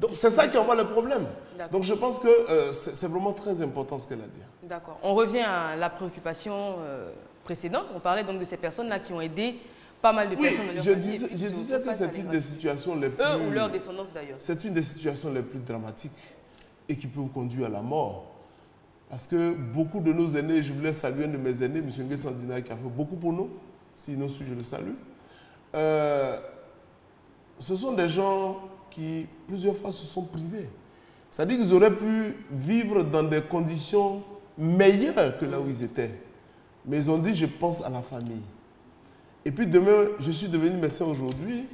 Donc c'est ça qui envoie le problème. Donc je pense que c'est vraiment très important ce qu'elle a dit. D'accord. On revient à la préoccupation précédente. On parlait donc de ces personnes-là qui ont aidé pas mal de personnes dans leur famille. Je disais que c'est une des situations les plus... Eux ou leur descendance d'ailleurs. C'est une des situations les plus dramatiques et qui peut vous conduire à la mort. Parce que beaucoup de nos aînés, je voulais saluer un de mes aînés, M. Nguessandina, qui a fait beaucoup pour nous. Sinon, je le salue. Ce sont des gens qui, plusieurs fois, se sont privés. C'est-à-dire qu'ils auraient pu vivre dans des conditions meilleures que là où ils étaient. Mais ils ont dit, je pense à la famille. Et puis demain, je suis devenu médecin aujourd'hui.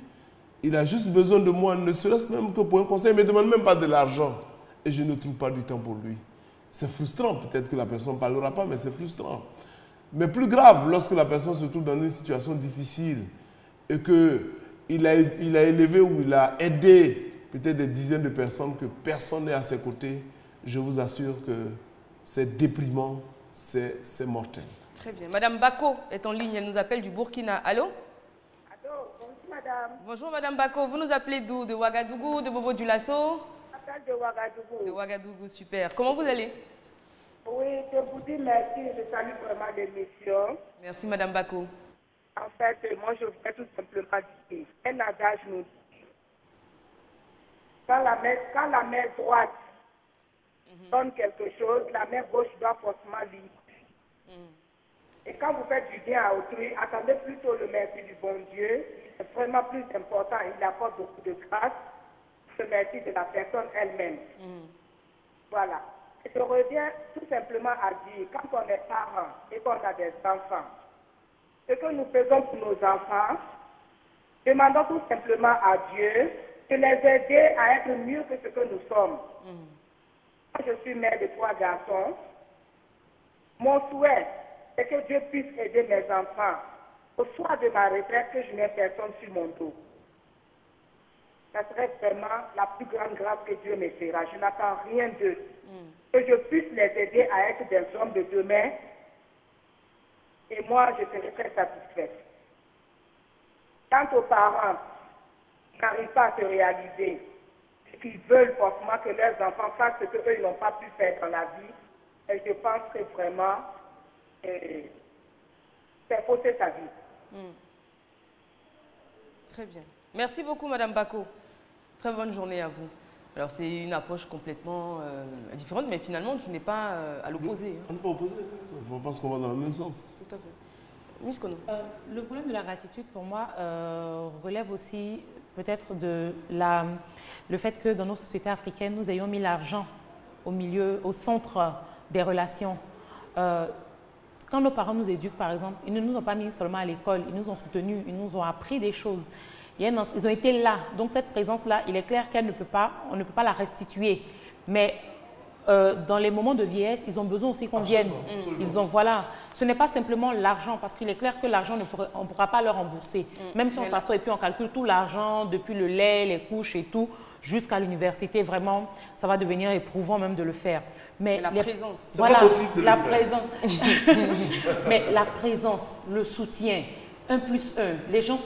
Il a juste besoin de moi, ne serait-ce même que pour un conseil. Il ne me demande même pas de l'argent. Et je ne trouve pas du temps pour lui. C'est frustrant. Peut-être que la personne ne parlera pas, mais c'est frustrant. Mais plus grave, lorsque la personne se trouve dans une situation difficile et qu'il a élevé ou il a aidé peut-être des dizaines de personnes que personne n'est à ses côtés, je vous assure que c'est déprimant, c'est mortel. Très bien. Madame Bako est en ligne, elle nous appelle du Burkina. Allô? Allô, bonjour madame. Bonjour Madame Bako, vous nous appelez d'où? De Ouagadougou, de Bobo Dioulasso? Je m'appelle de Ouagadougou. De Ouagadougou, super. Comment vous allez? Oui, je vous dis merci, je salue vraiment l'émission. Merci Madame Bako. En fait, moi je voudrais tout simplement dire, un adage nous dit, quand la main droite donne quelque chose, la main gauche doit forcément lire. Et quand vous faites du bien à autrui, attendez plutôt le merci du bon Dieu. C'est vraiment plus important. Il apporte beaucoup de grâce. Le merci de la personne elle-même. Voilà. Et je reviens tout simplement à dire, quand on est parent et qu'on a des enfants, ce que nous faisons pour nos enfants, demandons tout simplement à Dieu de les aider à être mieux que ce que nous sommes. Moi, je suis mère de 3 garçons. Mon souhait, c'est que Dieu puisse aider mes enfants au soir de ma retraite, que je n'ai personne sur mon dos. Ça serait vraiment la plus grande grâce que Dieu me fera. Je n'attends rien d'eux. Que je puisse les aider à être des hommes de demain. Et moi, je serai très satisfaite. Quant aux parents qui n'arrivent pas à se réaliser, qui veulent forcément que leurs enfants fassent ce qu'eux ils n'ont pas pu faire dans la vie, et je pense que vraiment, c'est fausser sa vie. Très bien. Merci beaucoup Madame Bako. Très bonne journée à vous. Alors c'est une approche complètement différente, mais finalement qui n'est pas à l'opposé. On n'est pas opposé, on pense qu'on va dans le même sens. Tout à fait. Miss Kono. Le problème de la gratitude, pour moi, relève aussi peut-être de le fait que dans nos sociétés africaines, nous ayons mis l'argent au centre des relations. Quand nos parents nous éduquent, par exemple, ils ne nous ont pas mis seulement à l'école, ils nous ont soutenus, ils nous ont appris des choses. Ils ont été là. Donc cette présence-là, il est clair on ne peut pas la restituer. Mais dans les moments de vieillesse, ils ont besoin aussi qu'on vienne. Voilà. Ce n'est pas simplement l'argent, parce qu'il est clair que l'argent, on ne pourra pas le rembourser. Même si on s'assoit et puis on calcule tout l'argent, depuis le lait, les couches et tout, jusqu'à l'université, vraiment, ça va devenir éprouvant même de le faire. Mais la présence. Voilà, la présence. Mais la présence, le soutien, 1 plus 1. Les gens,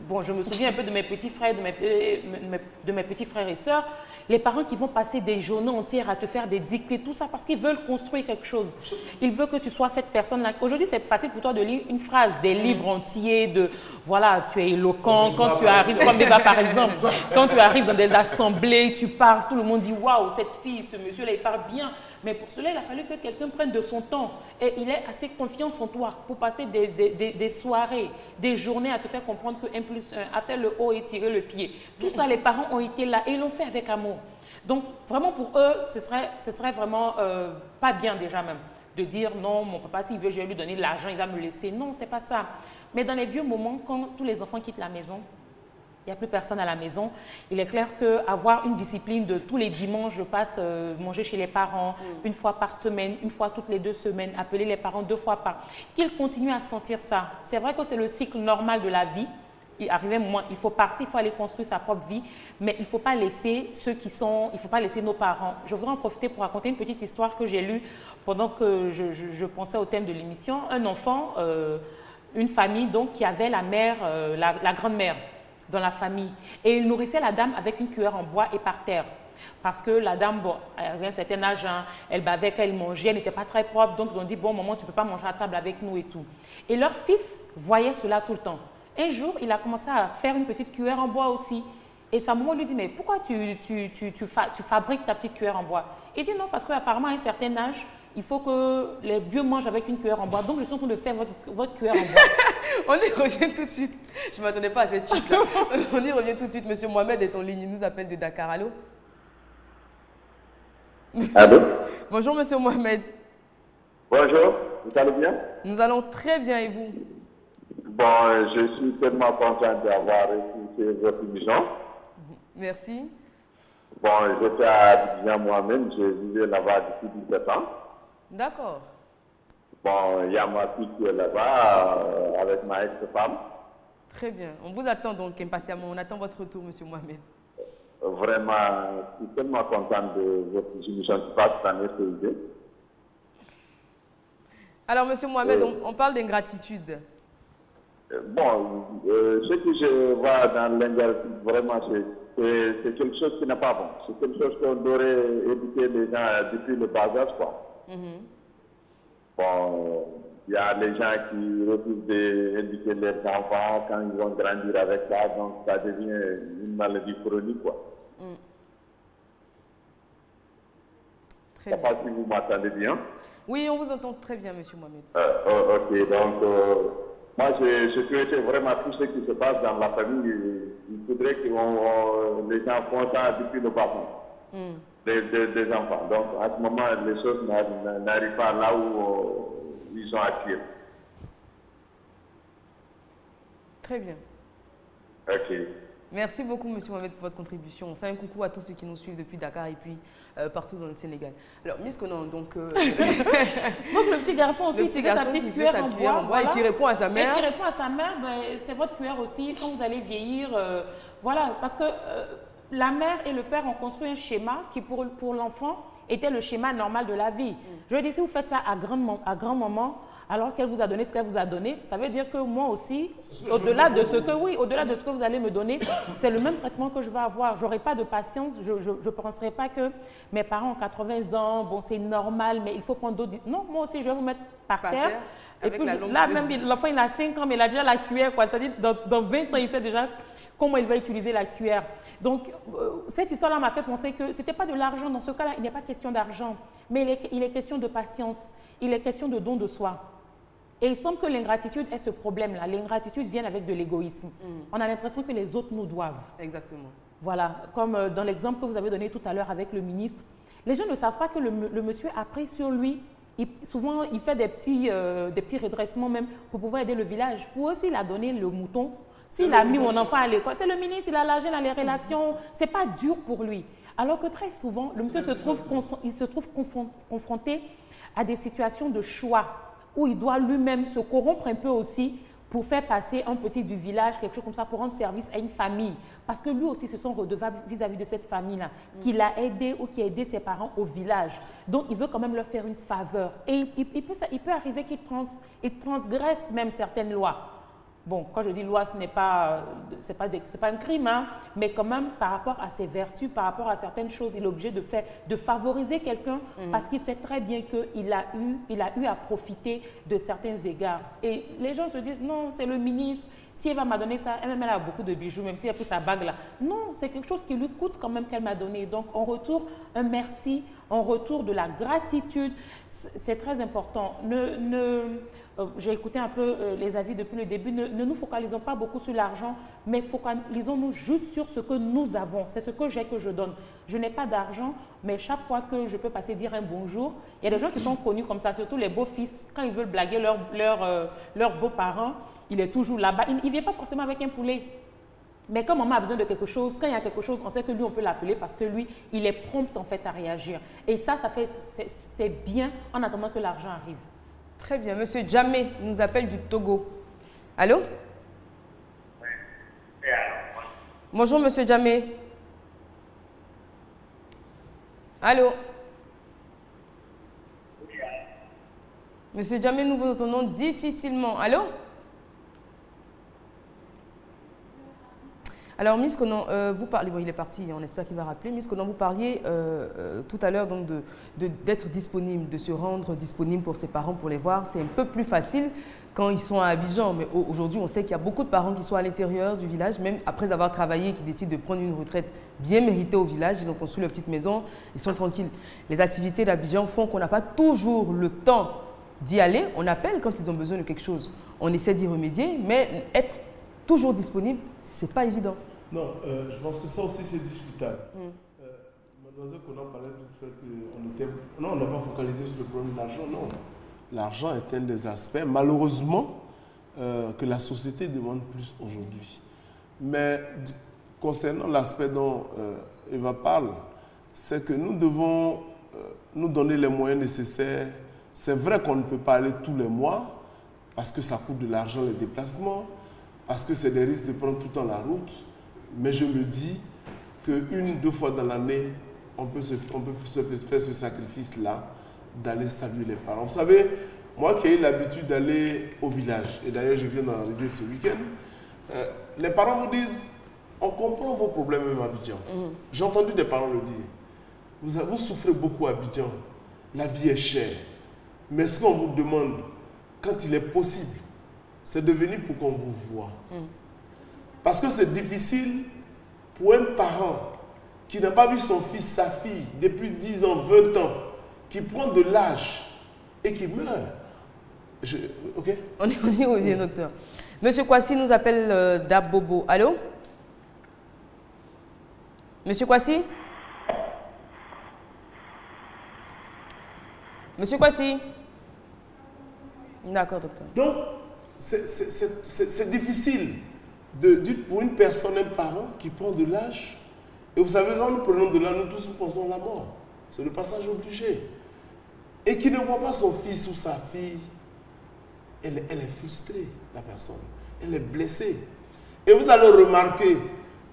bon, je me souviens un peu de mes petits frères, de mes petits frères et sœurs, les parents qui vont passer des journées entières à te faire des dictées, tout ça parce qu'ils veulent construire quelque chose. Ils veulent que tu sois cette personne-là. Aujourd'hui, c'est facile pour toi de lire une phrase, des livres entiers de, voilà, tu es éloquent, quand tu arrives, comme Eva par exemple, quand tu arrives dans des assemblées, tu parles, tout le monde dit, waouh, cette fille, ce monsieur-là, il parle bien. Mais pour cela, il a fallu que quelqu'un prenne de son temps et il ait assez confiance en toi pour passer des soirées, des journées à te faire comprendre que 1 plus 1, à faire le haut et tirer le pied. Tout ça, les parents ont été là et ils l'ont fait avec amour. Donc, vraiment pour eux, ce serait vraiment pas bien déjà même de dire non, mon papa, s'il veut, je vais lui donner de l'argent, il va me laisser. Non, c'est pas ça. Mais dans les vieux moments, quand tous les enfants quittent la maison, il n'y a plus personne à la maison. Il est clair qu'avoir une discipline de tous les dimanches, je passe manger chez les parents 1 fois par semaine, 1 fois toutes les 2 semaines, appeler les parents 2 fois par... Qu'ils continuent à sentir ça. C'est vrai que c'est le cycle normal de la vie. Il arrive un moment, il faut partir, il faut aller construire sa propre vie, mais il ne faut pas laisser il ne faut pas laisser nos parents. Je voudrais en profiter pour raconter une petite histoire que j'ai lue pendant que je pensais au thème de l'émission. Un enfant, une famille donc qui avait la mère, la grand-mère. dans la famille. Et il nourrissait la dame avec une cuillère en bois et par terre. Parce que la dame, bon, elle avait un certain âge, hein, elle bavait quand elle mangeait, elle n'était pas très propre. Donc, ils ont dit, bon, maman, tu ne peux pas manger à table avec nous et tout. Et leur fils voyait cela tout le temps. Un jour, il a commencé à faire une petite cuillère en bois aussi. Et sa maman lui dit, mais pourquoi tu fabriques ta petite cuillère en bois? Il dit, non, parce qu'apparemment, à un certain âge, il faut que les vieux mangent avec une cuillère en bois. Donc, je suis en train de faire votre cuillère en bois. On y revient tout de suite. Je ne m'attendais pas à cette chute-là. On y revient tout de suite. Monsieur Mohamed est en ligne. Il nous appelle de Dakar. Allô? Allô? Bonjour, monsieur Mohamed. Bonjour, vous allez bien? Nous allons très bien et vous? Bon, je suis tellement content d'avoir écouté votre émission. Merci. Bon, j'étais à Abidjan moi-même, je vivais là-bas depuis 17 ans. D'accord. Bon, il y a ma fille qui est là-bas avec ma ex-femme. Très bien. On vous attend donc impatiemment. On attend votre retour, monsieur Mohamed. Vraiment, je suis tellement content de votre émission qui passe cette année, CID. Alors, monsieur Mohamed, on parle d'ingratitude. Bon, ce que je vois dans l'ingratitude, vraiment, c'est quelque chose qui n'est pas bon. C'est quelque chose qu'on devrait éduquer les gens depuis le bas âge, quoi. Bon, il y a les gens qui refusent d'éduquer leurs enfants quand ils vont grandir avec ça, donc ça devient une maladie chronique, quoi. Je ne sais pas si vous m'entendez bien. Oui, on vous entend très bien, monsieur Mohamed. Ok, donc moi je souhaitais vraiment tout ce qui se passe dans la famille. Il faudrait que les gens font ça depuis le bas des enfants. Donc à ce moment, les choses n'arrivent pas là où ils sont actuels. Très bien. Ok. Merci beaucoup, monsieur Mohamed, pour votre contribution. On fait un coucou à tous ceux qui nous suivent depuis Dakar et puis partout dans le Sénégal. Alors, Miss Conan, donc... Donc, le petit garçon aussi, le petit garçon qui fait sa cuillère en bois voilà. Et qui répond à sa mère. Et qui répond à sa mère, ben, c'est votre cuillère aussi. Quand vous allez vieillir, voilà, parce que la mère et le père ont construit un schéma qui, pour l'enfant, était le schéma normal de la vie. Je veux dire, si vous faites ça à grand-maman, alors qu'elle vous a donné ce qu'elle vous a donné, ça veut dire que moi aussi, au-delà de ce que vous allez me donner, c'est le même traitement que je vais avoir. Je n'aurai pas de patience, je ne penserai pas que mes parents ont 80 ans, bon, c'est normal, mais il faut prendre d'autres... Non, moi aussi, je vais vous mettre par terre. Et puis là, même l'enfant, il a 5 ans, mais il a déjà la cuillère, quoi. C'est-à-dire, dans 20 ans, il sait déjà comment il va utiliser la cuillère. Donc, cette histoire-là m'a fait penser que ce n'était pas de l'argent. Dans ce cas-là, il n'est pas question d'argent, mais il est question de patience. Il est question de don de soi. Et il semble que l'ingratitude est ce problème-là. L'ingratitude vient avec de l'égoïsme. On a l'impression que les autres nous doivent. Exactement. Voilà, comme dans l'exemple que vous avez donné tout à l'heure avec le ministre. Les gens ne savent pas que le monsieur a pris sur lui. Souvent, il fait des petits redressements même pour pouvoir aider le village. Pour aussi, il a donné le mouton. S'il a mis mon enfant à l'école, c'est le ministre, il a l'argent dans les relations. Ce n'est pas dur pour lui. Alors que très souvent, le monsieur se trouve confronté à des situations de choix où il doit lui-même se corrompre un peu aussi pour faire passer un petit du village, quelque chose comme ça, pour rendre service à une famille. Parce que lui aussi se sent redevable vis-à-vis de cette famille-là, qui l'a aidé ou qui a aidé ses parents au village. Donc, il veut quand même leur faire une faveur. Et il peut arriver qu'il transgresse même certaines lois. Bon, quand je dis loi, ce n'est pas, c'est pas un crime, hein, mais quand même, par rapport à ses vertus, par rapport à certaines choses, il est obligé de favoriser quelqu'un parce qu'il sait très bien qu'il a eu à profiter de certains égards. Et les gens se disent, non, c'est le ministre, si elle va m'a donner ça, elle a beaucoup de bijoux, même si elle a pris sa bague là. Non, c'est quelque chose qui lui coûte quand même qu'elle m'a donné. Donc, en retour, un merci, en retour de la gratitude, c'est très important. J'ai écouté un peu les avis depuis le début. Ne nous focalisons pas beaucoup sur l'argent, mais focalisons-nous juste sur ce que nous avons. C'est ce que j'ai que je donne. Je n'ai pas d'argent, mais chaque fois que je peux passer dire un bonjour, il y a des gens qui sont connus comme ça, surtout les beaux-fils. Quand ils veulent blaguer leurs beaux-parents, il est toujours là-bas. Il ne vient pas forcément avec un poulet. Mais quand maman a besoin de quelque chose, quand il y a quelque chose, on sait que lui, on peut l'appeler parce que lui, il est prompt en fait à réagir. Et ça c'est bien en attendant que l'argent arrive. Très bien. Monsieur Djamé nous appelle du Togo. Allô? Bonjour, monsieur Djamé. Allô? Monsieur Djamé, nous vous entendons difficilement. Allô? Alors, Miss Conan, vous parlez, bon, il est parti, on espère qu'il va rappeler. Miss Conan, vous parliez tout à l'heure donc d'être disponible, de se rendre disponible pour ses parents, pour les voir. C'est un peu plus facile quand ils sont à Abidjan. Mais aujourd'hui, on sait qu'il y a beaucoup de parents qui sont à l'intérieur du village, même après avoir travaillé, qui décident de prendre une retraite bien méritée au village. Ils ont construit leur petite maison, ils sont tranquilles. Les activités d'Abidjan font qu'on n'a pas toujours le temps d'y aller. On appelle quand ils ont besoin de quelque chose. On essaie d'y remédier, mais être toujours disponible, c'est pas évident. Non, je pense que ça aussi c'est discutable. Mademoiselle Conan parlait du fait qu'on était... Non, on n'a pas focalisé sur le problème de l'argent, non. L'argent est un des aspects, malheureusement, que la société demande plus aujourd'hui. Mais concernant l'aspect dont Eva parle, c'est que nous devons nous donner les moyens nécessaires. C'est vrai qu'on ne peut pas aller tous les mois, parce que ça coûte de l'argent les déplacements, parce que c'est des risques de prendre tout le temps la route. Mais je me dis qu'une ou deux fois dans l'année, on peut faire ce sacrifice-là, d'aller saluer les parents. Vous savez, moi qui ai eu l'habitude d'aller au village, et d'ailleurs je viens d'arriver ce week-end, les parents vous disent, on comprend vos problèmes même à Abidjan. J'ai entendu des parents le dire. Vous souffrez beaucoup à Abidjan, la vie est chère. Mais ce qu'on vous demande, quand il est possible, c'est de venir pour qu'on vous voie. Parce que c'est difficile pour un parent qui n'a pas vu son fils, sa fille, depuis 10 ans, 20 ans, qui prend de l'âge et qui meurt. Ok? On y revient, docteur. Monsieur Kwasi nous appelle d'Abobo. Allô? Monsieur Kwasi? Monsieur Kwasi? D'accord, docteur. Donc, c'est difficile pour une personne, un parent qui prend de l'âge. Et vous savez, quand nous prenons de l'âge, nous tous nous pensons à la mort. C'est le passage obligé. Et qui ne voit pas son fils ou sa fille, elle est frustrée, la personne. Elle est blessée. Et vous allez remarquer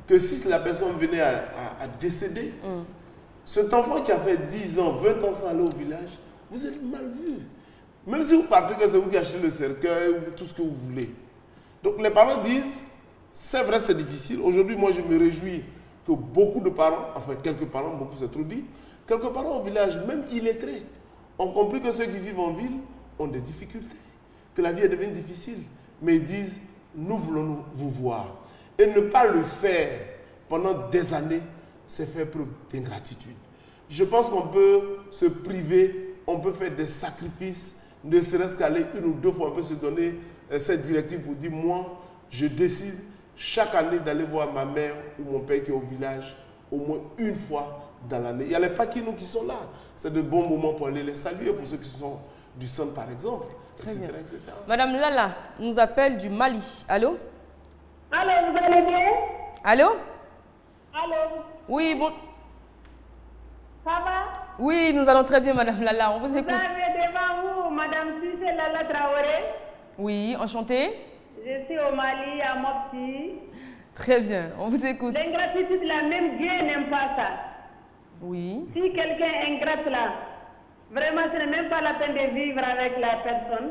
que si la personne venait à décéder, cet enfant qui a fait 10 ans, 20 ans sans aller au village, vous êtes mal vu. Même si vous partez que c'est vous qui achetez le cercueil ou tout ce que vous voulez. Donc les parents disent, c'est vrai, c'est difficile. Aujourd'hui, moi, je me réjouis que beaucoup de parents, enfin quelques parents, beaucoup c'est trop dit, quelques parents au village, même illettrés, ont compris que ceux qui vivent en ville ont des difficultés, que la vie est devenue difficile. Mais ils disent, nous voulons vous voir. Et ne pas le faire pendant des années, c'est faire preuve d'ingratitude. Je pense qu'on peut se priver, on peut faire des sacrifices, ne serait-ce qu'aller une ou deux fois, on peut se donner cette directive pour dire, moi, je décide chaque année d'aller voir ma mère ou mon père qui est au village au moins une fois dans l'année. Il y a les Paquinots qui sont là. C'est de bons moments pour aller les saluer, pour ceux qui sont du centre par exemple, etc., etc. Madame Lala nous appelle du Mali. Allô? Allô, vous allez bien? Allô? Allô? Oui, bon. Ça va? Oui, nous allons très bien, Madame Lala. On vous écoute. Vous avez devant vous, Madame Cissé Lala Traoré. Oui, enchantée. Je suis au Mali, à Mopti. Très bien, on vous écoute. L'ingratitude, là, même Dieu n'aime pas ça. Oui. Si quelqu'un est ingrat là, vraiment, ce n'est même pas la peine de vivre avec la personne.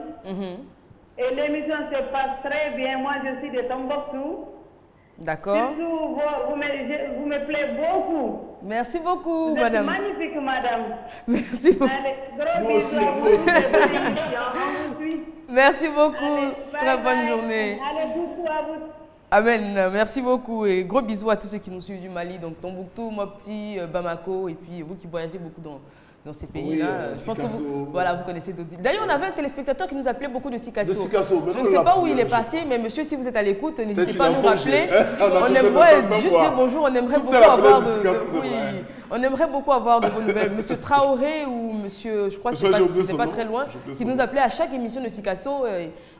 Et l'émission se passe très bien. Moi, je suis de Tombouctou. D'accord. Surtout, vous me plaît beaucoup. Merci beaucoup, vous madame. Êtes magnifique, madame. Merci beaucoup. Allez, gros bisous à vous. Merci beaucoup. Allez, très bonne journée. Allez, beaucoup à vous. Amen. Merci beaucoup et gros bisous à tous ceux qui nous suivent du Mali, donc Tombouctou, Mopti, Bamako et puis vous qui voyagez beaucoup dans ces pays-là. Oui, je pense que vous connaissez d'autres villes. D'ailleurs, on avait un téléspectateur qui nous appelait beaucoup de Sikasso. De Sikasso. Je ne sais pas où il est passé, mais monsieur, si vous êtes à l'écoute, n'hésitez pas à nous rappeler. On aimerait juste dire bonjour, on aimerait beaucoup avoir on aimerait beaucoup avoir de vos nouvelles. Monsieur Traoré ou monsieur, je crois que c'est pas très loin, qui nous appelait à chaque émission de Sikasso.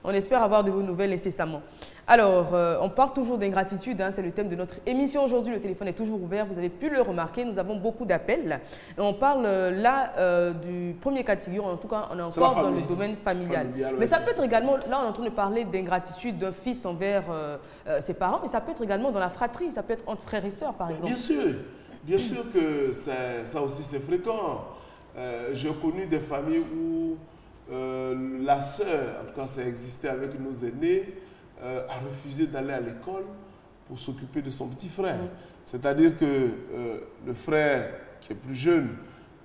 On espère avoir de vos nouvelles incessamment. Alors, on parle toujours d'ingratitude, hein, c'est le thème de notre émission aujourd'hui. Le téléphone est toujours ouvert, vous avez pu le remarquer, nous avons beaucoup d'appels. Et on parle là du premier cas de figure, en tout cas, on est encore dans le domaine familial. Mais ça peut être également, là on est en train de parler d'ingratitude d'un fils envers ses parents, mais ça peut être également dans la fratrie, ça peut être entre frères et sœurs par exemple. Bien sûr que ça aussi c'est fréquent. J'ai connu des familles où la sœur, en tout cas ça existait avec nos aînés, a refusé d'aller à l'école pour s'occuper de son petit frère. C'est-à-dire que le frère qui est plus jeune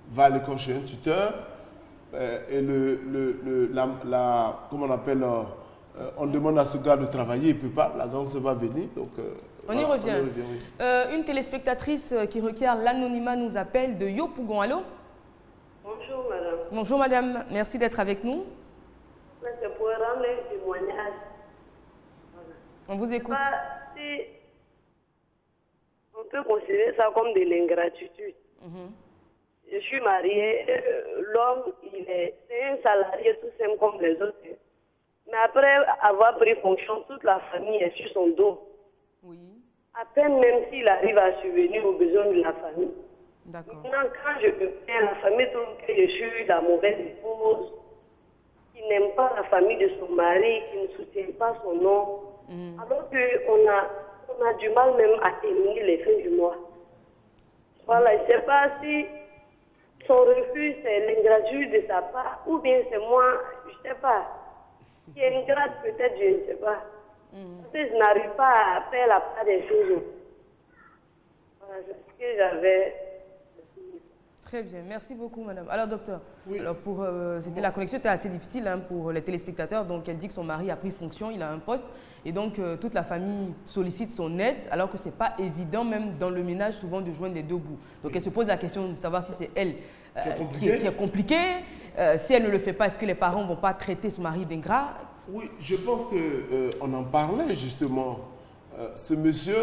va à l'école chez un tuteur et comment on appelle, on demande à ce gars de travailler, il ne peut pas, la grande sœur va venir. Donc, on y revient. Oui. Une téléspectatrice qui requiert l'anonymat nous appelle de Yopougon. Allô? Bonjour madame. Bonjour madame, merci d'être avec nous. C'est pour rendre un témoignage. On vous écoute. Si on peut considérer ça comme de l'ingratitude. Je suis mariée, l'homme, c'est un salarié tout simple comme les autres. Mais après avoir pris fonction, toute la famille est sur son dos. Oui. À peine même s'il arrive à subvenir aux besoins de la famille. D'accord. Maintenant, quand je me plains, la famille trouve que je suis la mauvaise épouse, qui n'aime pas la famille de son mari, qui ne soutient pas son nom. Alors qu'on a du mal même à terminer les fins du mois. Voilà, je ne sais pas si son refus, c'est l'ingratitude de sa part, ou bien c'est moi, je ne sais pas. Qui est ingrate, peut-être, je ne sais pas. Parce que je n'arrive pas à faire la part des choses. Voilà, c'est ce que j'avais. Très bien, merci beaucoup madame. Alors docteur, alors la connexion était assez difficile pour les téléspectateurs, donc elle dit que son mari a pris fonction, il a un poste, et donc toute la famille sollicite son aide, alors que ce n'est pas évident même dans le ménage souvent de joindre les deux bouts. Donc elle se pose la question de savoir si c'est elle qui est compliquée, si elle ne le fait pas, est-ce que les parents ne vont pas traiter son mari d'ingrat? Oui, je pense qu'on en parlait justement. Ce monsieur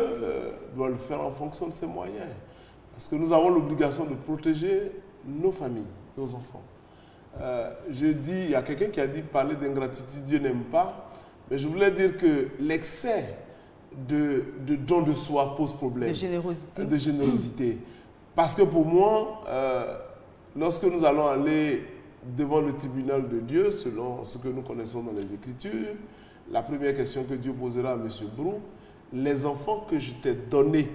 doit le faire en fonction de ses moyens. Parce que nous avons l'obligation de protéger nos familles, nos enfants. Il y a quelqu'un qui a dit parler d'ingratitude, Dieu n'aime pas. Mais je voulais dire que l'excès de don de soi pose problème. De générosité. Parce que pour moi, lorsque nous allons aller devant le tribunal de Dieu, selon ce que nous connaissons dans les Écritures, la première question que Dieu posera à M. Brou, les enfants que je t'ai donnés,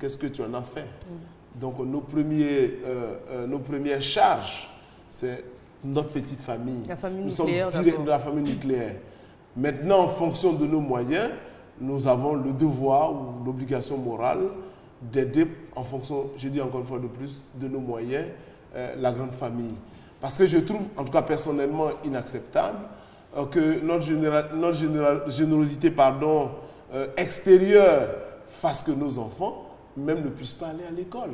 qu'est-ce que tu en as fait? Donc nos premières charges, c'est notre petite famille. La famille nous nucléaire. Sommes direct de la famille nucléaire. Maintenant, en fonction de nos moyens, nous avons le devoir ou l'obligation morale d'aider en fonction, je dis encore une fois de plus, de nos moyens, la grande famille. Parce que je trouve, en tout cas personnellement, inacceptable que notre générosité extérieure fasse que nos enfants même ne puissent pas aller à l'école.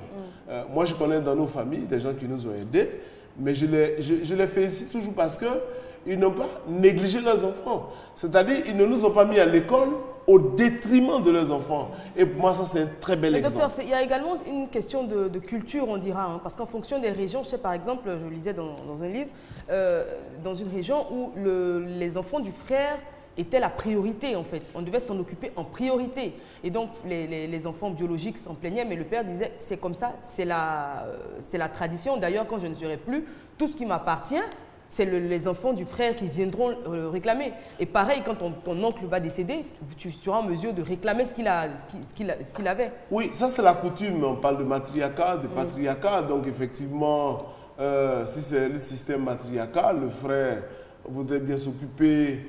Moi, je connais dans nos familles des gens qui nous ont aidés, mais je les félicite toujours parce qu'ils n'ont pas négligé leurs enfants. C'est-à-dire qu'ils ne nous ont pas mis à l'école au détriment de leurs enfants. Et pour moi, ça, c'est un très bel exemple. Docteur, il y a également une question de culture, on dira, parce qu'en fonction des régions, je sais par exemple, je lisais dans un livre, dans une région où les enfants du frère était la priorité en fait. On devait s'en occuper en priorité. Et donc les enfants biologiques s'en plaignaient, mais le père disait c'est comme ça, c'est la tradition. D'ailleurs, quand je ne serai plus, tout ce qui m'appartient, c'est les enfants du frère qui viendront réclamer. Et pareil, quand ton oncle va décéder, tu seras en mesure de réclamer ce qu'il avait. Oui, ça c'est la coutume. On parle de matriarcat, de patriarcat. Donc effectivement, si c'est le système matriarcal, le frère voudrait bien s'occuper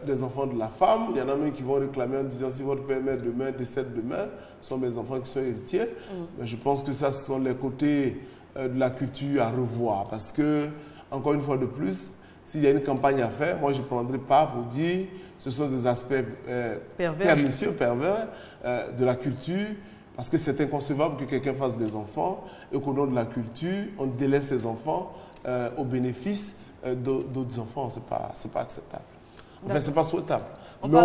des enfants de la femme. Il y en a même qui vont réclamer en disant si votre père meurt demain, décède demain, ce sont mes enfants qui sont héritiers. Mais je pense que ça, ce sont les côtés de la culture à revoir. Parce que, encore une fois de plus, s'il y a une campagne à faire, moi je ne prendrai pas pour dire ce sont des aspects pernicieux, pervers de la culture. Parce que c'est inconcevable que quelqu'un fasse des enfants et qu'au nom de la culture, on délaisse ses enfants au bénéfice d'autres enfants. Ce n'est pas acceptable. Enfin, ce n'est pas souhaitable. Mais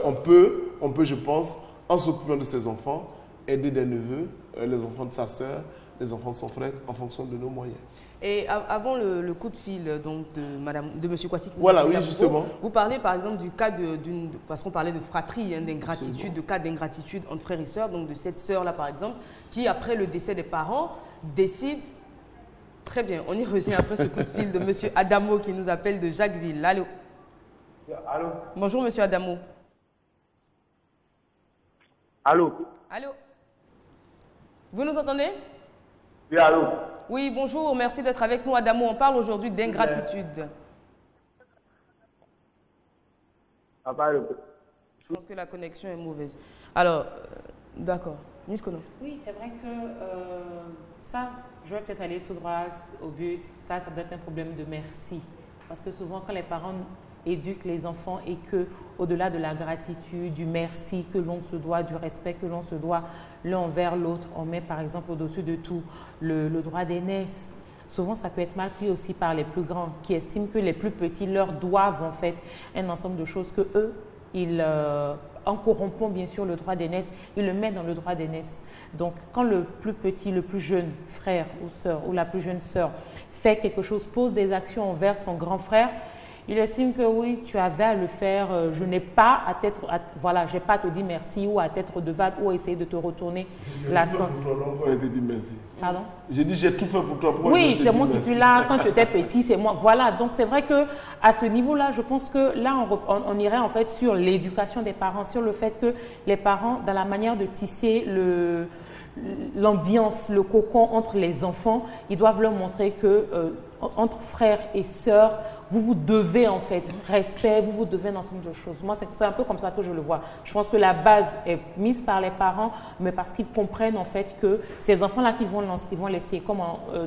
on peut, je pense, en s'occupant de ses enfants, aider des neveux, les enfants de sa sœur, les enfants de son frère, en fonction de nos moyens. Et avant le coup de fil donc, de M. Kwasi, voilà, oui, justement. Vous parlez par exemple du cas parce qu'on parlait de fratrie, d'ingratitude, de cas d'ingratitude entre frères et sœurs, donc de cette sœur-là par exemple, qui après le décès des parents, décide. Très bien, on y revient après ce coup de fil de M. Adamo qui nous appelle de Jacquesville. Allô? Allô? Bonjour, M. Adamo. Allô? Allô? Vous nous entendez? Oui, allô? Oui, bonjour, merci d'être avec nous, Adamo. On parle aujourd'hui d'ingratitude. Papa, Je pense que la connexion est mauvaise. Alors, d'accord. Miss Kono. Oui, c'est vrai que ça, je vais peut-être aller tout droit au but. Ça doit être un problème de merci. Parce que souvent, quand les parents éduquent les enfants et que, au-delà de la gratitude, du merci que l'on se doit, du respect que l'on se doit l'un envers l'autre, on met par exemple au-dessus de tout le droit d'aînesse. Souvent, ça peut être mal pris aussi par les plus grands qui estiment que les plus petits leur doivent en fait un ensemble de choses que eux, ils, en corrompant bien sûr le droit d'aînesse, ils le mettent dans le droit d'aînesse. Donc, quand le plus petit, le plus jeune frère ou sœur ou la plus jeune sœur fait quelque chose, pose des actions envers son grand frère, il estime que oui, tu avais à le faire, je n'ai pas à t'être, voilà, j'ai pas à te dire merci ou à t'être redevable ou à essayer de te retourner la santé. Pourquoi j'ai dit merci? Pardon? J'ai dit j'ai tout fait pour toi. Pourquoi oui, c'est moi qui suis là quand j'étais petit, c'est moi. Voilà, donc c'est vrai que à ce niveau-là, je pense que là, on irait en fait sur l'éducation des parents, sur le fait que les parents, dans la manière de tisser l'ambiance, le cocon entre les enfants, ils doivent leur montrer que entre frères et sœurs, vous vous devez en fait respect, vous vous devez un ensemble de choses. Moi, c'est un peu comme ça que je le vois. Je pense que la base est mise par les parents, mais parce qu'ils comprennent en fait que ces enfants-là qu'ils vont laisser, comme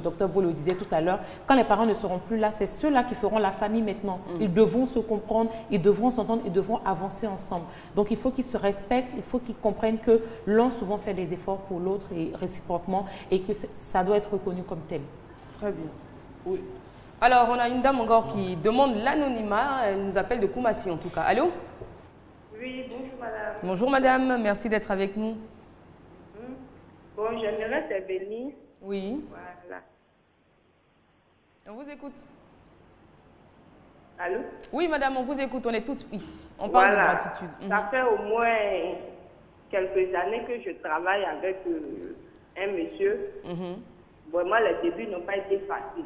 Dr Bou le disait tout à l'heure, quand les parents ne seront plus là, c'est ceux-là qui feront la famille maintenant. Ils devront se comprendre, ils devront s'entendre, ils devront avancer ensemble. Donc, il faut qu'ils se respectent, il faut qu'ils comprennent que l'un souvent fait des efforts pour l'autre et réciproquement et que ça doit être reconnu comme tel. Très bien. Oui. Alors, on a une dame encore qui demande l'anonymat. Elle nous appelle de Koumassi en tout cas. Allô? Oui, bonjour madame. Bonjour madame, merci d'être avec nous. Bon, j'aimerais intervenir. Oui. Voilà. On vous écoute. Allô? Oui madame, on vous écoute, on est toutes oui. On parle de gratitude. Ça fait au moins quelques années que je travaille avec un monsieur. Vraiment, les débuts n'ont pas été faciles.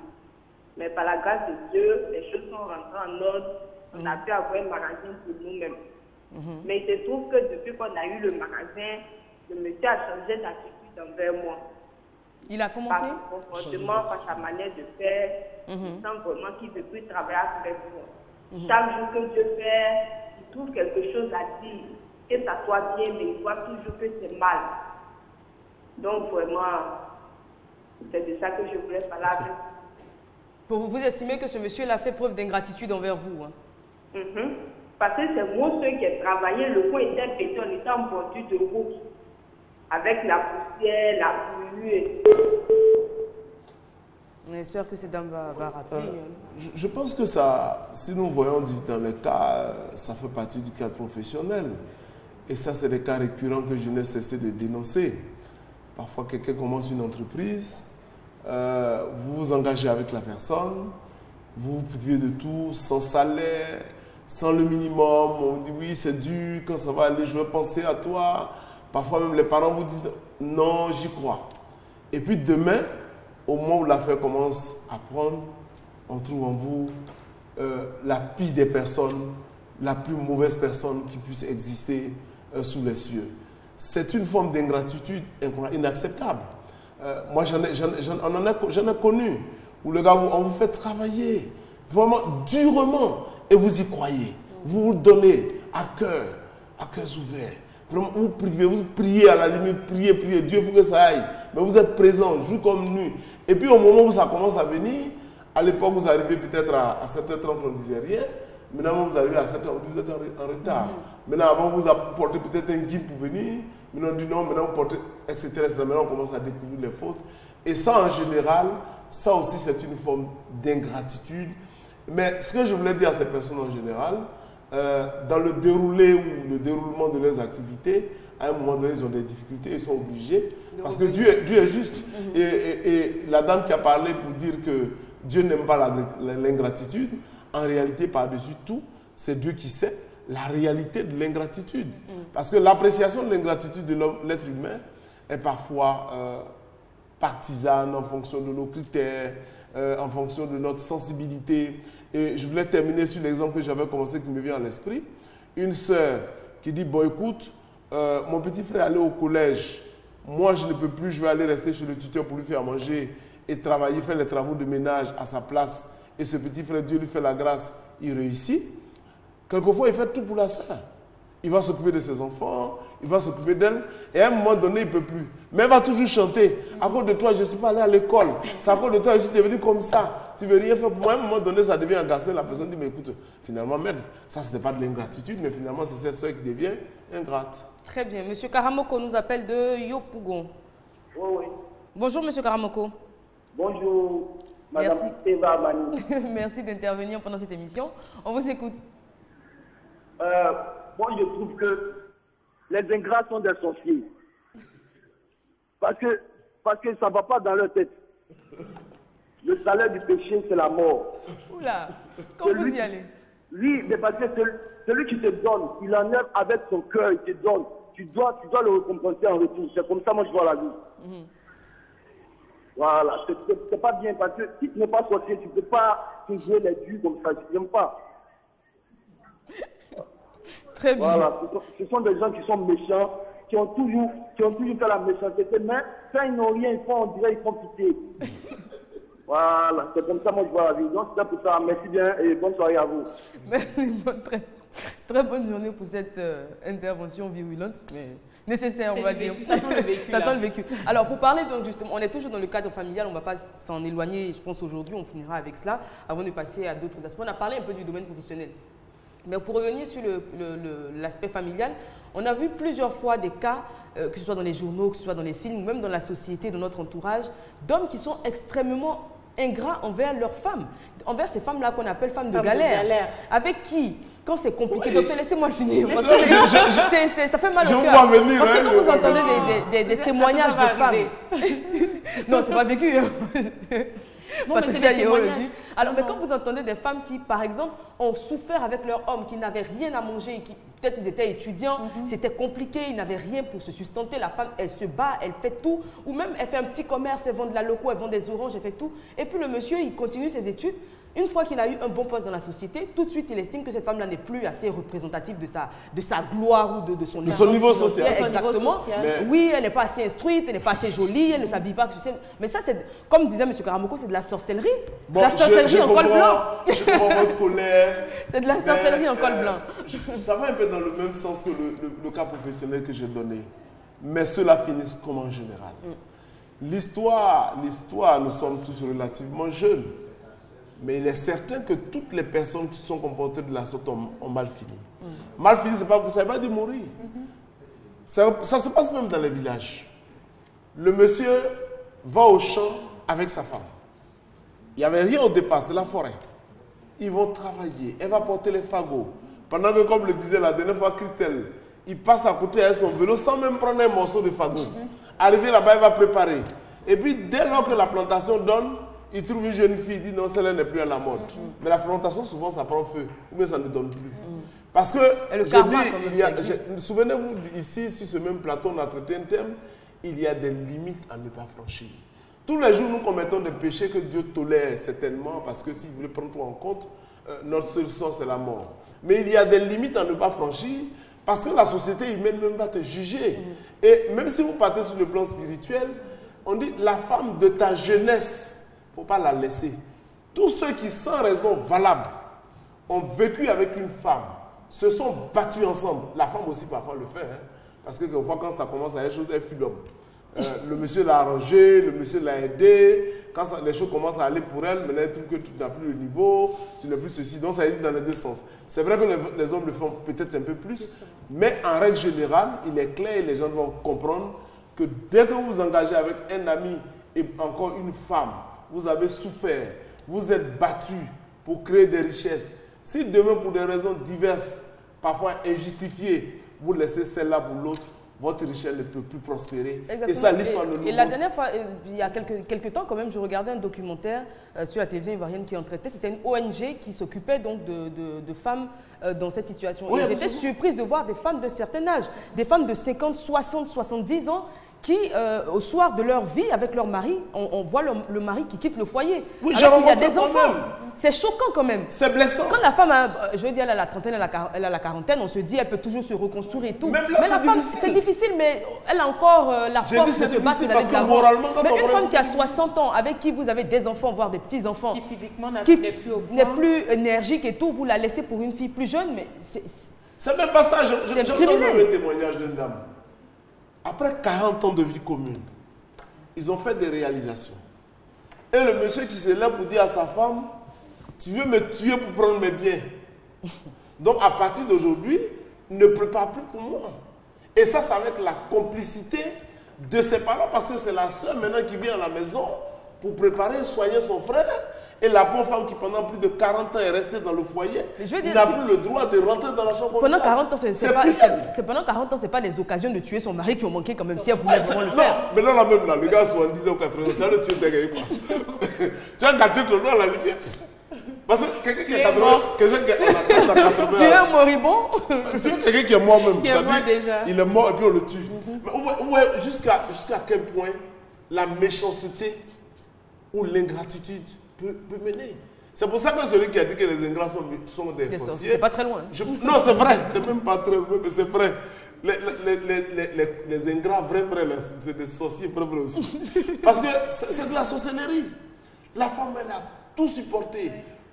Mais par la grâce de Dieu, les choses sont rentrées en ordre. On a pu avoir un magasin pour nous-mêmes. Mais il se trouve que depuis qu'on a eu le magasin, le monsieur a changé d'attitude envers moi. Il a commencé? Par son comportement, par sa manière de faire. Il sent vraiment qu'il ne veut plus travailler avec moi. Chaque jour que Dieu fait, il trouve quelque chose à dire. Que ça soit bien, mais il voit toujours que c'est mal. Donc vraiment, c'est de ça que je voulais parler avec vous. Vous estimez que ce monsieur-là fait preuve d'ingratitude envers vous, hein? Parce que c'est moi seul qui ai travaillé, le coin était pété, on était en bordure de route. Avec la poussière, la pluie et tout. On espère que cette dame va rappeler. Je pense que ça, si nous voyons dans les cas, ça fait partie du cadre professionnel. Et ça, c'est des cas récurrents que je n'ai cessé de dénoncer. Parfois, quelqu'un commence une entreprise, vous vous engagez avec la personne, vous vous privez de tout, sans salaire, sans le minimum. On vous dit oui, c'est dur, quand ça va aller, je vais penser à toi. Parfois même les parents vous disent non, j'y crois. Et puis demain, au moment où l'affaire commence à prendre, on trouve en vous la pire des personnes, la plus mauvaise personne qui puisse exister sous les cieux. C'est une forme d'ingratitude inacceptable. Moi, j'en ai connu, où le gars, on vous fait travailler vraiment durement et vous y croyez. Vous vous donnez à cœurs ouverts. Vraiment, vous priez à la limite, priez, Dieu faut que ça aille. Mais vous êtes présent, jour comme nuit. Et puis au moment où ça commence à venir, à l'époque vous arrivez peut-être à 7h30, on ne disait rien. Maintenant vous arrivez à 7h, vous êtes en retard. Maintenant avant vous apportez peut-être un guide pour venir. Maintenant on dit non, maintenant vous portez, etc. Maintenant on commence à découvrir les fautes. Et ça en général, ça aussi c'est une forme d'ingratitude. Mais ce que je voulais dire à ces personnes en général, dans le déroulé ou le déroulement de leurs activités, à un moment donné, ils ont des difficultés, ils sont obligés. Parce que Dieu est juste. Et la dame qui a parlé pour dire que Dieu n'aime pas l'ingratitude, en réalité, par-dessus tout, c'est Dieu qui sait la réalité de l'ingratitude. Parce que l'appréciation de l'ingratitude de l'être humain est parfois partisane en fonction de nos critères, en fonction de notre sensibilité. Et je voulais terminer sur l'exemple que j'avais commencé, qui me vient à l'esprit. Une sœur qui dit, bon écoute, mon petit frère allait au collège, moi je ne peux plus, je vais aller rester chez le tuteur pour lui faire manger et travailler, faire les travaux de ménage à sa place. Et ce petit frère, Dieu lui fait la grâce, il réussit. Quelquefois, il fait tout pour la sœur. Il va s'occuper de ses enfants, il va s'occuper d'elle, et à un moment donné, il ne peut plus. Mais elle va toujours chanter. À cause de toi, je ne suis pas allé à l'école. C'est à cause de toi, je suis devenu comme ça. Tu ne veux rien faire pour moi. À un moment donné, ça devient agaçant. La personne dit, mais écoute, finalement, merde, ça, ce n'était pas de l'ingratitude, mais finalement, c'est cette soeur qui devient ingrate. Très bien. Monsieur Karamoko nous appelle de Yopougon. Oui, oui. Bonjour, monsieur Karamoko. Bonjour, Madame Eva Mani. Merci d'intervenir pendant cette émission. On vous écoute. Moi, je trouve que les ingrats sont des sorciers. Parce que ça ne va pas dans leur tête. Le salaire du péché, c'est la mort. Oula, quand vous y allez? Oui, mais parce que celui qui te donne, il en œuvre avec son cœur, il te donne. Tu dois le récompenser en retour. C'est comme ça, moi, je vois la vie. Voilà, c'est pas bien parce que si tu n'es pas sorcier, tu ne peux pas te jouer les dieux comme ça. Tu n'aimes pas. Très bien. Voilà, ce sont des gens qui sont méchants, qui ont toujours fait la méchanceté, mais quand ils n'ont rien, on dirait qu'ils font pitié. Voilà, c'est comme ça moi je vois la vie. Donc c'est pour ça, merci bien et bonne soirée à vous. Merci, très bonne journée pour cette intervention virulente, mais nécessaire, on va dire. Ça sent le vécu. Ça sent le vécu. Alors pour parler donc justement, on est toujours dans le cadre familial, on ne va pas s'en éloigner, je pense aujourd'hui on finira avec cela, avant de passer à d'autres aspects. On a parlé un peu du domaine professionnel. Mais pour revenir sur l'aspect familial, on a vu plusieurs fois des cas, que ce soit dans les journaux, que ce soit dans les films, ou même dans la société, dans notre entourage, d'hommes qui sont extrêmement ingrats envers leurs femmes, envers ces femmes-là qu'on appelle femmes de galère. Avec qui, quand c'est compliqué, oui. Docteur, laissez-moi le finir, parce que ça fait mal au cœur. Parce que quand vous entendez des témoignages de femmes... Non, c'est pas vécu. Non, mais c'est des témoignages. Alors, mais quand vous entendez des femmes qui, par exemple, ont souffert avec leur homme, qui n'avaient rien à manger, qui peut-être ils étaient étudiants, c'était compliqué, ils n'avaient rien pour se sustenter. La femme, elle se bat, elle fait tout, ou même elle fait un petit commerce, elle vend de la loco, elle vend des oranges, elle fait tout. Et puis le monsieur, il continue ses études. Une fois qu'il a eu un bon poste dans la société, tout de suite, il estime que cette femme-là n'est plus assez représentative de sa gloire ou de son niveau social. Exactement. Mais... Oui, elle n'est pas assez instruite, elle n'est pas assez jolie, elle ne s'habille pas. Mais ça, c'est, comme disait M. Karamoko, c'est de la sorcellerie. Bon, la sorcellerie en col blanc. Je comprends votre colère. C'est de la sorcellerie en col blanc. Ça va un peu dans le même sens que le cas professionnel que j'ai donné. Mais cela finit comme en général. L'histoire, nous sommes tous relativement jeunes. Mais il est certain que toutes les personnes qui sont comportées de la sorte ont mal fini. Mal fini, ça ne veut pas dire mourir. Ça se passe même dans les villages. Le monsieur va au champ avec sa femme. Il n'y avait rien au départ, c'est la forêt. Ils vont travailler, elle va porter les fagots. Pendant que, comme le disait la dernière fois Christelle, il passe à côté avec son vélo sans même prendre un morceau de fagot. Arrivé là-bas, il va préparer. Et puis, dès lors que la plantation donne, il trouve une jeune fille, il dit non, celle-là n'est plus à la mode. Mais la fermentation, souvent, ça prend feu. Ou bien ça ne donne plus. Parce que, souvenez-vous, ici, sur ce même plateau, on a traité un thème, il y a des limites à ne pas franchir. Tous les jours, nous commettons des péchés que Dieu tolère certainement, parce que s'il voulait prendre tout en compte, notre seul sort, c'est la mort. Mais il y a des limites à ne pas franchir, parce que la société humaine même va te juger. Et même si vous partez sur le plan spirituel, on dit, la femme de ta jeunesse, il ne faut pas la laisser. Tous ceux qui, sans raison valable, ont vécu avec une femme, se sont battus ensemble. La femme aussi parfois le fait. Parce que quelquefois, quand ça commence à être chose, elle fuit l'homme. Le monsieur l'a arrangé, le monsieur l'a aidé. Quand les choses commencent à aller pour elle, maintenant elle trouve que tu n'as plus le niveau, tu n'as plus ceci. Donc ça existe dans les deux sens. C'est vrai que les hommes le font peut-être un peu plus, mais en règle générale, il est clair et les gens vont comprendre que dès que vous vous engagez avec un ami et encore une femme, vous avez souffert, vous êtes battu pour créer des richesses. Si demain, pour des raisons diverses, parfois injustifiées, vous laissez celle-là pour l'autre, votre richesse ne peut plus prospérer. Exactement. Et ça, l'histoire nous le montre. Et la dernière fois, il y a quelques temps quand même, je regardais un documentaire sur la télévision ivoirienne qui en traitait. C'était une ONG qui s'occupait donc de femmes dans cette situation. Oui, et j'étais surprise de voir des femmes de certain âge, des femmes de 50, 60, 70 ans, qui, au soir de leur vie avec leur mari, on voit le mari qui quitte le foyer. Oui, il y a des enfants. C'est choquant quand même. C'est blessant. Quand la femme, je veux dire, elle a la trentaine, elle a la quarantaine, on se dit, elle peut toujours se reconstruire et tout. Même là, mais la femme, c'est difficile, mais elle a encore la force de se battre d'aller de l'avant. Mais une femme qui a 60 ans, avec qui vous avez des enfants, voire des petits-enfants, qui physiquement n'est plus énergique et tout, vous la laissez pour une fille plus jeune, mais C'est même pas ça. J'entends même un témoignage d'une dame. Après 40 ans de vie commune, ils ont fait des réalisations. Et le monsieur qui s'est là pour dire à sa femme, tu veux me tuer pour prendre mes biens. Donc à partir d'aujourd'hui, ne prépare plus pour moi. Et ça, c'est avec la complicité de ses parents, parce que c'est la sœur maintenant qui vient à la maison pour préparer et soigner son frère. Et la pauvre femme qui pendant plus de 40 ans est restée dans le foyer n'a plus le droit de rentrer dans la chambre. Pendant 40 ans, pendant 40 ans, ce n'est pas les occasions de tuer son mari qui ont manqué quand même, si elle voulait vraiment le faire. Non, maintenant là même là, le gars 70 ou 80 ans, tu vas le tuer tes gars quoi. Tu vas gâter ton nom à la limite. Parce que quelqu'un qui est 80 ans, quelqu'un qui est 80 ans. Tu es un moribond. Tu es quelqu'un qui est mort même. Qui est mort déjà. Il est mort et puis on le tue. Mais jusqu'à quel point la méchanceté ou l'ingratitude peut mener. C'est pour ça que celui qui a dit que les ingrats sont des sorciers. C'est pas très loin. Non, c'est vrai, c'est même pas très loin, mais c'est vrai. Les ingrats, vrais, c'est des sorciers, vrais aussi. Parce que c'est de la sorcellerie. La femme, elle a tout supporté.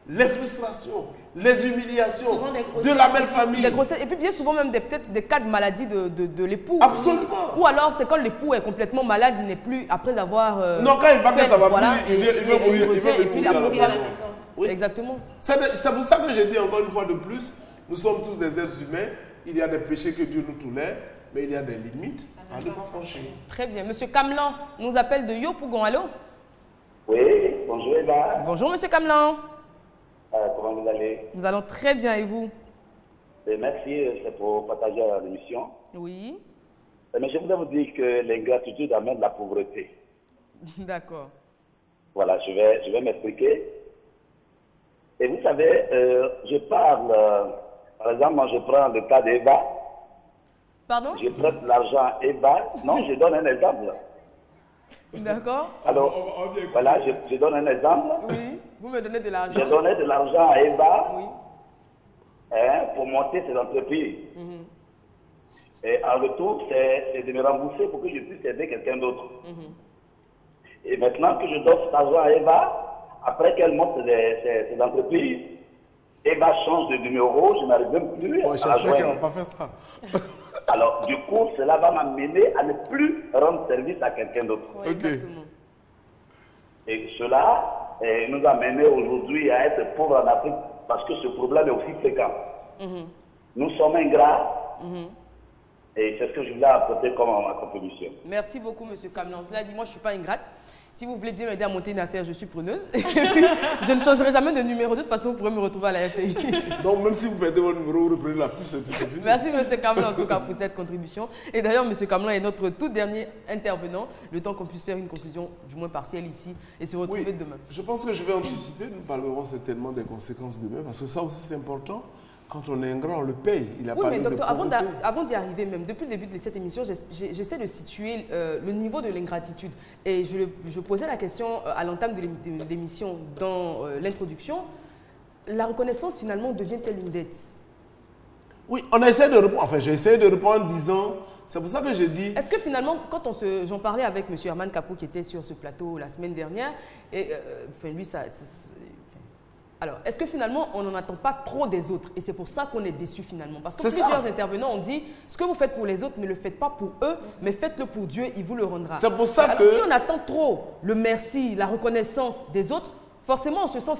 Les frustrations, les humiliations de la belle famille. Et puis bien souvent même peut-être des cas de maladie de l'époux. Absolument. Ou alors c'est quand l'époux est complètement malade, il n'est plus, après avoir... non, quand il va que ça va plus, il veut mourir. Et puis il a mourir à la maison. Oui. Exactement. C'est pour ça que j'ai dit encore une fois de plus, nous sommes tous des êtres humains, il y a des péchés que Dieu nous tolère, mais il y a des limites à ne pas franchir. Très bien. Monsieur Kamlan nous appelle de Yopougon. Allô? Oui, bonjour Eva. Bonjour Monsieur Kamlan. Comment vous allez? Nous allons très bien et vous? Merci, c'est pour partager l'émission. Oui. Mais je voudrais vous dire que l'ingratitude amène la pauvreté. D'accord. Voilà, je vais m'expliquer. Et vous savez, je parle, par exemple, moi je prends le cas d'Eva. Pardon? Je prête l'argent à Eva. Non, je donne un exemple. D'accord. Alors, voilà, je donne un exemple. Oui, vous me donnez de l'argent. J'ai donné de l'argent à Eva, oui, pour monter ses entreprises. Et en retour, c'est de me rembourser pour que je puisse aider quelqu'un d'autre. Et maintenant que je donne cet argent à Eva, après qu'elle monte ses entreprises, Eva change de numéro, je n'arrive même plus à j'espère qu'elle joindre. n'a pas fait ça. Alors, du coup, cela va m'amener à ne plus rendre service à quelqu'un d'autre. oui, exactement. Et cela nous a mené aujourd'hui à être pauvres en Afrique parce que ce problème est aussi fréquent. Nous sommes ingrats et c'est ce que je voulais apporter comme ma contribution. Merci beaucoup, Monsieur Kamlan. Cela dit, moi, je ne suis pas ingrate. Si vous voulez bien m'aider à monter une affaire, je suis preneuse. Je ne changerai jamais de numéro. De toute façon, vous pourrez me retrouver à la RTI. Donc, même si vous perdez votre numéro, vous reprenez la puce et puis c'est fini. Merci, M. Kamlan, en tout cas, pour cette contribution. Et d'ailleurs, M. Kamlan est notre tout dernier intervenant, le temps qu'on puisse faire une conclusion, du moins partielle ici, et se retrouver demain. Je pense que je vais anticiper. Nous parlerons certainement des conséquences demain, parce que ça aussi, c'est important. Quand on est ingrat, on le paye. Il a oui, mais docteur, pauvreté. avant d'y arriver même, depuis le début de cette émission, j'essaie de situer le niveau de l'ingratitude. Et je posais la question à l'entame de l'émission, dans l'introduction, la reconnaissance finalement devient-elle une dette? Oui, on a essayé de répondre. Enfin, j'ai essayé de répondre en disant, c'est pour ça que j'ai dit... Est-ce que finalement, quand j'en parlais avec M. Herman Capot qui était sur ce plateau la semaine dernière, et enfin lui, alors, est-ce que finalement, on n'en attend pas trop des autres? Et c'est pour ça qu'on est déçu finalement. Parce que plusieurs intervenants ont dit, ce que vous faites pour les autres, ne le faites pas pour eux, mais faites-le pour Dieu, il vous le rendra. C'est pour ça alors, si on attend trop le merci, la reconnaissance des autres, forcément, on se sent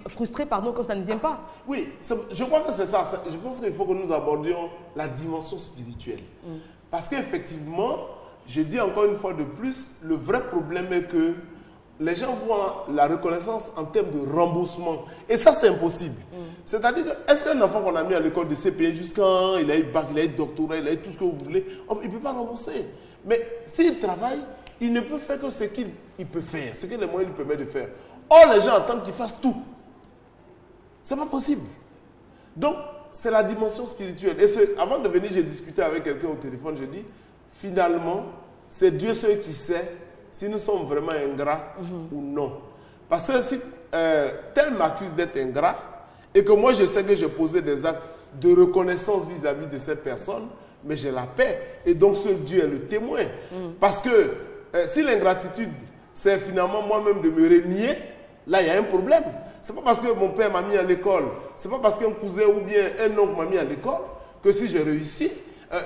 frustré quand ça ne vient pas. Oui, je crois que c'est ça. Je pense qu'il faut que nous abordions la dimension spirituelle. Parce qu'effectivement, je dis encore une fois de plus, le vrai problème est que les gens voient la reconnaissance en termes de remboursement. Et ça, c'est impossible. C'est-à-dire, est-ce qu'un enfant qu'on a mis à l'école de CPE jusqu'à il a eu bac, il a eu doctorat, il a eu tout ce que vous voulez, il ne peut pas rembourser. Mais s'il travaille, il ne peut faire que ce qu'il peut faire, ce que les moyens lui permettent de faire. Or, les gens attendent qu'il fasse tout. Ce n'est pas possible. Donc, c'est la dimension spirituelle. Et avant de venir, j'ai discuté avec quelqu'un au téléphone, j'ai dit, finalement, c'est Dieu seul qui sait si nous sommes vraiment ingrats ou non. Parce que si tel m'accuse d'être ingrat, et que moi je sais que j'ai posé des actes de reconnaissance vis-à-vis de cette personne, mais j'ai la paix. Et donc seul Dieu est le témoin. Parce que si l'ingratitude, c'est finalement moi-même de me renier, là il y a un problème. Ce n'est pas parce que mon père m'a mis à l'école, ce n'est pas parce qu'un cousin ou bien un oncle m'a mis à l'école que si j'ai réussi,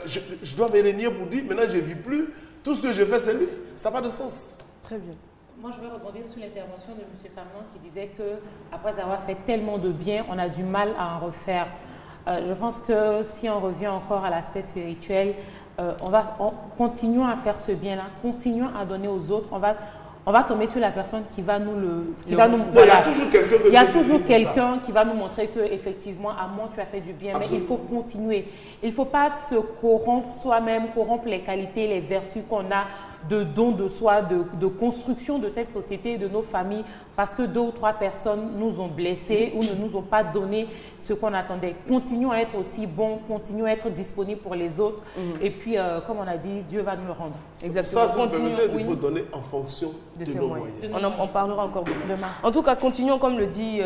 je dois me réunir pour dire, maintenant je ne vis plus, tout ce que je fais c'est lui. Ça n'a pas de sens. Très bien. Moi, je vais rebondir sur l'intervention de M. Parman qui disait qu'après avoir fait tellement de bien, on a du mal à en refaire. Je pense que si on revient encore à l'aspect spirituel, continuons à faire ce bien-là, continuons à donner aux autres. On va tomber sur la personne qui va nous le... Il y a toujours quelqu'un qui va nous montrer qu'effectivement, à moi, tu as fait du bien. Absolument. Mais il faut continuer. Il ne faut pas se corrompre soi-même, corrompre les qualités, les vertus qu'on a de don de soi, de construction de cette société, de nos familles, parce que 2 ou 3 personnes nous ont blessés ou ne nous ont pas donné ce qu'on attendait. Continuons à être aussi bons, continuons à être disponibles pour les autres. Et puis, comme on a dit, Dieu va nous le rendre. Exactement. Ça, il faut donner en fonction de nos moyens. On parlera encore demain. En tout cas, continuons, comme le dit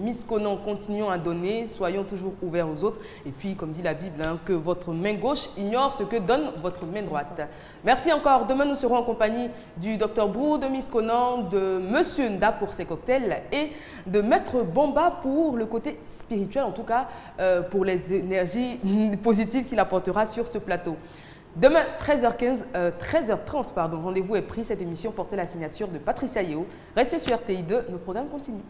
Miss Conan, continuons à donner, soyons toujours ouverts aux autres. Et puis, comme dit la Bible, hein, que votre main gauche ignore ce que donne votre main droite. Merci encore. Demain, nous serons en compagnie du Dr Brou, de Miss Conan, de Monsieur Nda pour ses cocktails et de Maître Bomba pour le côté spirituel, en tout cas pour les énergies positives qu'il apportera sur ce plateau. Demain, 13h30, rendez-vous est pris. Cette émission portait la signature de Patricia Yeo. Restez sur RTI2, nos programmes continuent.